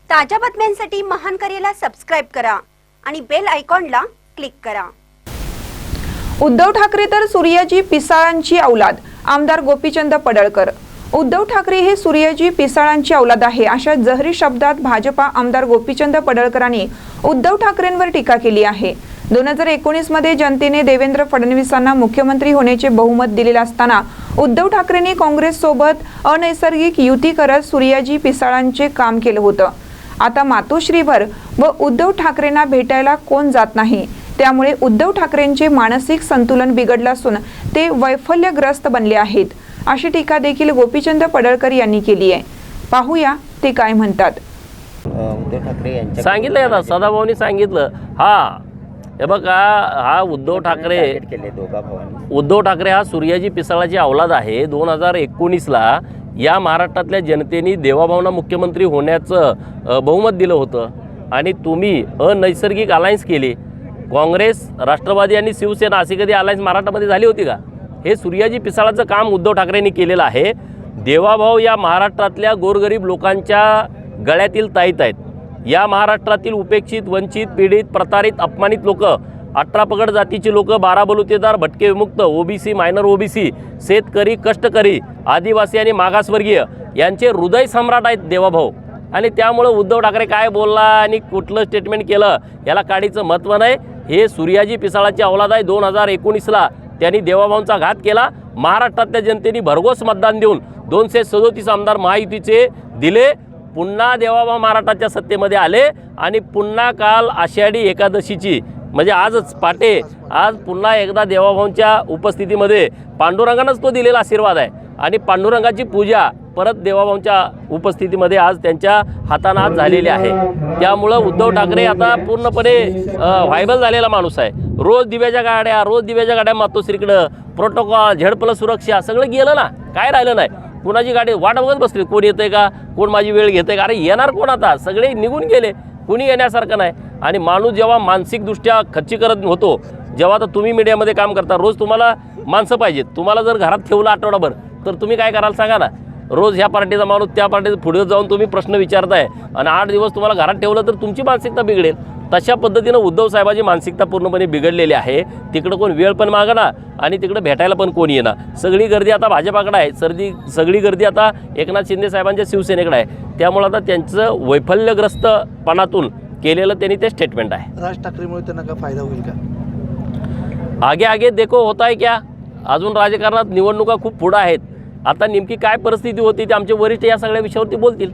ताज्या बातम्यांसाठी महान करेला सबस्क्राइब करा आणि बेल आयकॉनला क्लिक करा। उद्धव ठाकरे तर सूर्याजी पिसाळांची औलाद, आमदार गोपीचंद पडळकर। उद्धव ठाकरे हे सूर्याजी पिसाळांची औलाद आहे अशा जहरी शब्दात भाजपा आमदार गोपीचंद पडळकरांनी उद्धव ठाकरेंवर टीका केली आहे। 2019 मध्ये जनतेने देवेंद्र फडणवीसांना मुख्यमंत्री होण्याचे बहुमत दिलेले असताना उद्धव ठाकरेंनी काँग्रेस सोबत अनैसर्गिक युती करत सूर्याजी पिसाळांचे काम केले होतं। आता मातोश्रीवर व उद्धव ठाकरेंना भेटायला कोण जात नाही, त्यामुळे उद्धव ठाकरेंचे मानसिक संतुलन बिघडले असून ते वैफल्यग्रस्त बनले आहेत, अशी टीका देखील गोपीचंद पडळकर यांनी केली आहे। पाहूया ते काय म्हणतात। उद्धव ठाकरे यांच्या सांगितलं आता सदाभाऊनी सांगितलं। हे बघा, हा उद्धव ठाकरे हा सूर्याजी पिसाळाची औलाद आहे। 2019ला या महाराष्ट्रातल्या जनतेने देवाभाऊंना मुख्यमंत्री होण्याचं बहुमत दिलं होतं आणि तुम्ही अनैसर्गिक अलायन्स केली। काँग्रेस, राष्ट्रवादी आणि शिवसेना अशी कधी अलायन्स महाराष्ट्रामध्ये झाली होती का? हे सूर्याजी पिसाळाचं काम उद्धव ठाकरेंनी केलेलं आहे। देवाभाऊ या महाराष्ट्रातल्या गोरगरीब लोकांच्या गळ्यातील ताईत आहेत। या महाराष्ट्रातील उपेक्षित, वंचित, पीडित, प्रतारित, अपमानित लोक, 18 पगड जातीची लोक, 12 बलुतेदार, भटके विमुक्त, ओबीसी, मायनर ओबीसी, शेतकरी, कष्टकरी, आदिवासी आणि मागासवर्गीय यांचे हृदय सम्राट आहेत देवाभाऊ। आणि त्यामुळे उद्धव ठाकरे काय बोलला आणि कुठलं स्टेटमेंट केलं याला काडीचं महत्त्व नाही। हे सूर्याजी पिसाळाची औलाद आहे। 2019ला त्यांनी देवाभाऊंचा घात केला। महाराष्ट्रातल्या जनतेने भरघोस मतदान देऊन 237 आमदार महायुतीचे दिले। पुन्हा देवाभाऊ महाराष्ट्राच्या सत्तेमध्ये आले आणि पुन्हा काल आषाढी एकादशीची म्हणजे आजच पाटे आज पुन्हा एकदा देवाभाऊंच्या उपस्थितीमध्ये पांडुरंगानंच तो दिलेला आशीर्वाद आहे आणि पांडुरंगाची पूजा परत देवाभाऊंच्या उपस्थितीमध्ये आज त्यांच्या हाताने आज झालेली आहे। त्यामुळं उद्धव ठाकरे आता पूर्णपणे व्हायबल झालेला माणूस आहे। रोज दिव्याच्या गाड्या मातोश्रीकडं, प्रोटोकॉल, झेड+ सुरक्षा सगळं गेलं ना, काय राहिलं नाही। कोणाची गाडी वाट बघत बसली, कोण येतंय का, कोण माझी वेळ घेतंय का? अरे येणार कोण आता? सगळे निघून गेले, कुणी येण्यासारखं नाही। आणि माणूस जेव्हा मानसिकदृष्ट्या खच्चीकरण होतो, जेव्हा आता तुम्ही मीडियामध्ये काम करता, रोज तुम्हाला माणसं पाहिजेत। तुम्हाला जर घरात ठेवलं आठवडाभर तर तुम्ही काय कराल सांगा ना? रोज ह्या पार्टीचा माणूस त्या पार्टीचा पुढे जाऊन तुम्ही प्रश्न विचारताय आणि 8 दिवस तुम्हाला घरात ठेवलं तर तुमची मानसिकता बिघडेल। तशा पद्धतीनं उद्धव साहेबांची मानसिकता पूर्णपणे बिघडलेली आहे। तिकडं कोण वेळ पण मागणार आणि तिकडं भेटायला पण कोण येणार। सगळी गर्दी आता भाजपाकडे आहे, सगळी गर्दी आता एकनाथ शिंदे साहेबांच्या शिवसेनेकडे आहे। त्यामुळे आता त्यांचं वैफल्यग्रस्तपणातून केलेलं त्यांनी ते स्टेटमेंट आहे। राज ठाकरेमुळे त्यांना काय फायदा होईल का? आगे देखो होता है क्या? अजून राजकारणात निवडणुका खूप पुढे आहेत। आता नेमकी काय परिस्थिती होती ते आमचे वरिष्ठ या सगळ्या विषयावरती बोलतील।